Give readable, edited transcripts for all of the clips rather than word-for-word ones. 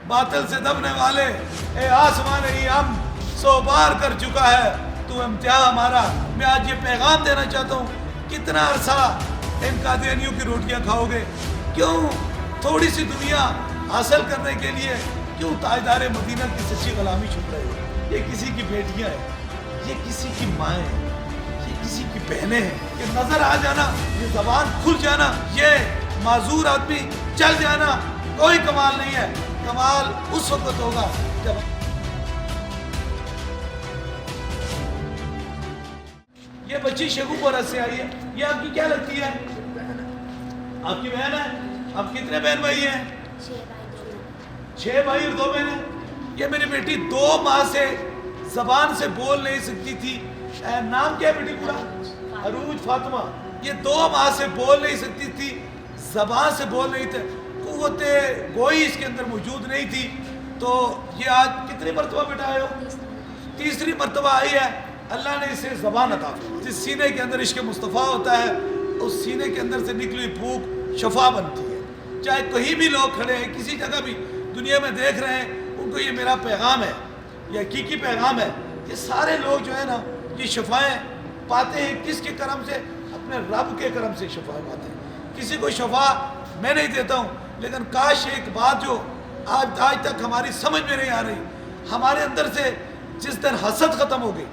باطل سے دبنے والے، اے آسمان ہی ہم 100 بار کر چکا ہے تو امتحان ہمارا۔ میں آج یہ پیغام دینا چاہتا ہوں، کتنا عرصہ ان قادیانیوں کی روٹیاں کھاؤ گے؟ کیوں تھوڑی سی دنیا حاصل کرنے کے لیے کیوں تاجدار مدینہ کی سچی غلامی چھپ رہے ہو؟ یہ کسی کی بیٹیاں ہیں، یہ کسی کی مائیں ہیں، یہ کسی کی بہنیں ہیں۔ یہ نظر آ جانا، یہ زبان کھل جانا، یہ معذور آدمی چل جانا کوئی کمال نہیں ہے۔ کمال اس وقت ہوگا جب یہ بچی شیخوپورہ سے آئی ہے۔ یہ آپ کی کیا لگتی ہے؟ آپ کی بہن ہے؟ آپ کتنے بہن بھائی ہیں؟ 6 بھائی اور 2 بہنیں۔ یہ میری بیٹی 2 ماہ سے زبان سے بول نہیں سکتی تھی۔ نام کیا ہے بیٹی پورا؟ عروج فاطمہ۔ یہ 2 ماہ سے بول نہیں سکتی تھی، زبان سے بول نہیں تھے، قوت گوئی اس کے اندر موجود نہیں تھی۔ تو یہ آج کتنی مرتبہ بیٹا آئے ہو؟ تیسری مرتبہ آئی ہے۔ اللہ نے اسے زبان عطا فرمائی۔ جس سینے کے اندر عشق مصطفیٰ ہوتا ہے، اس سینے کے اندر سے نکلی پھوک شفا بنتی ہے۔ چاہے کہیں بھی لوگ کھڑے ہیں، کسی جگہ بھی دنیا میں دیکھ رہے ہیں، ان کو یہ میرا پیغام ہے، یہ حقیقی پیغام ہے۔ یہ سارے لوگ جو ہے نا، یہ شفائیں پاتے ہیں کس کے کرم سے؟ اپنے رب کے کرم سے شفا پاتے ہیں۔ کسی کو شفا میں نہیں دیتا ہوں، لیکن کاش ایک بات جو آج تک ہماری سمجھ میں نہیں آ رہی، ہمارے اندر سے جس دن حسد ختم ہو گئی،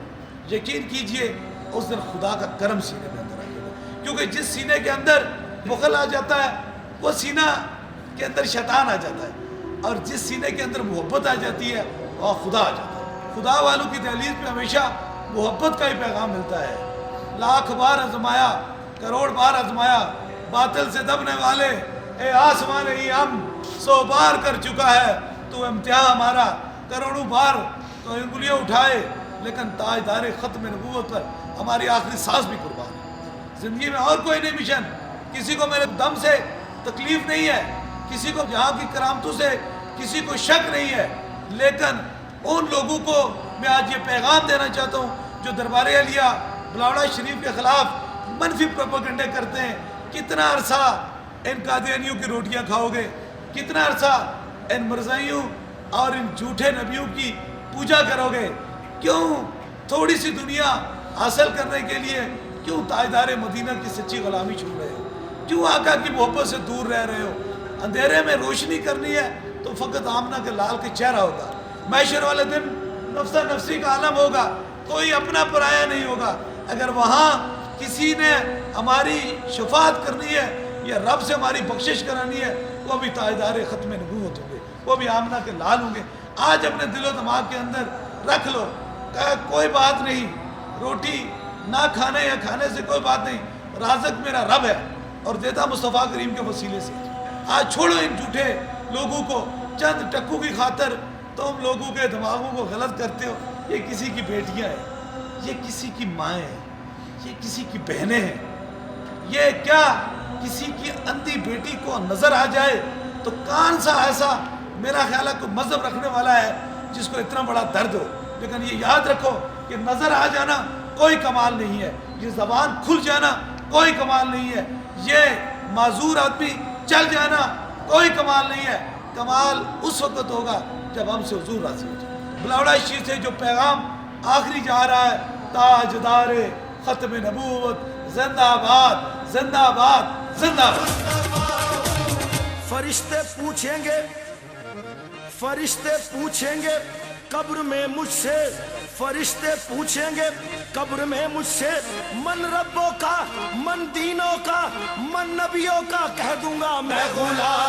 یقین کیجئے اس دن خدا کا کرم سینے میں اندر آئے گا۔ کیونکہ جس سینے کے اندر بخل آ جاتا ہے، وہ سینہ کے اندر شیطان آ جاتا ہے، اور جس سینے کے اندر محبت آ جاتی ہے وہ خدا آ جاتا ہے۔ خدا والوں کی دہلیز پہ ہمیشہ محبت کا ہی پیغام ملتا ہے۔ لاکھ بار آزمایا، کروڑ بار آزمایا، باطل سے دبنے والے، اے آسمان ہی ہم 100 بار کر چکا ہے تو امتحان ہمارا۔ کروڑوں بار تو انگلیاں اٹھائے، لیکن تاجدار ختم نبوت پر ہماری آخری سانس بھی قربان ہے۔ زندگی میں اور کوئی نہیں مشن، کسی کو میرے دم سے تکلیف نہیں ہے، کسی کو یہاں کی کرامتوں سے کسی کو شک نہیں ہے، لیکن ان لوگوں کو میں آج یہ پیغام دینا چاہتا ہوں جو دربار عالیہ بلاوڑا شریف کے خلاف منفی پروپیگنڈے کرتے ہیں۔ کتنا عرصہ ان قادیانیوں کی روٹیاں کھاؤ گے؟ کتنا عرصہ ان مرزائیوں اور ان جھوٹے نبیوں کی پوجا کرو گے؟ کیوں تھوڑی سی دنیا حاصل کرنے کے لیے کیوں تاجدار مدینہ کی سچی غلامی چھوڑ رہے ہو؟ کیوں آقا کی محبت سے دور رہ رہے ہو؟ اندھیرے میں روشنی کرنی ہے تو فقط آمنہ کے لال کے چہرہ ہوگا۔ محشر والے دن نفسہ نفسی کا عالم ہوگا، کوئی اپنا پرایا نہیں ہوگا۔ اگر وہاں کسی نے ہماری شفاعت کرنی ہے یا رب سے ہماری بخشش کرانی ہے، وہ بھی تاجدار ختم نبوت ہوں گے، وہ بھی آمنہ کے لال ہوں گے۔ آج اپنے دل و دماغ کے اندر رکھ لو کہ کوئی بات نہیں، روٹی نہ کھانے یا کھانے سے کوئی بات نہیں، رازق میرا رب ہے اور دیتا مصطفیٰ کریم کے وسیلے سے۔ آج چھوڑو ان جھوٹے لوگوں کو، چند ٹکوں کی خاطر تم لوگوں کے دماغوں کو غلط کرتے ہو۔ یہ کسی کی بیٹیاں ہیں، یہ کسی کی مائیں ہیں، یہ کسی کی بہنیں ہیں۔ یہ کیا کسی کی اندھی بیٹی کو نظر آ جائے تو کون سا ایسا میرا خیال ہے کوئی مذہب رکھنے والا ہے جس کو اتنا بڑا درد ہو؟ لیکن یہ یاد رکھو کہ نظر آ جانا کوئی کمال نہیں ہے، یہ زبان کھل جانا کوئی کمال نہیں ہے، یہ معذور آدمی چل جانا کوئی کمال نہیں ہے۔ کمال اس وقت ہوگا جب ہم سے حضور راضی ہو جائے۔ بلاوڑا شریف سے جو پیغام آخری جا رہا ہے، تاجدار ختم نبوت زندہ آباد، زندہ آباد، زندہ آباد۔ فرشتے پوچھیں گے قبر میں مجھ سے، فرشتے پوچھیں گے قبر میں مجھ سے، من ربوں کا، من دینوں کا، من نبیوں کا، کہہ دوں گا میں غلام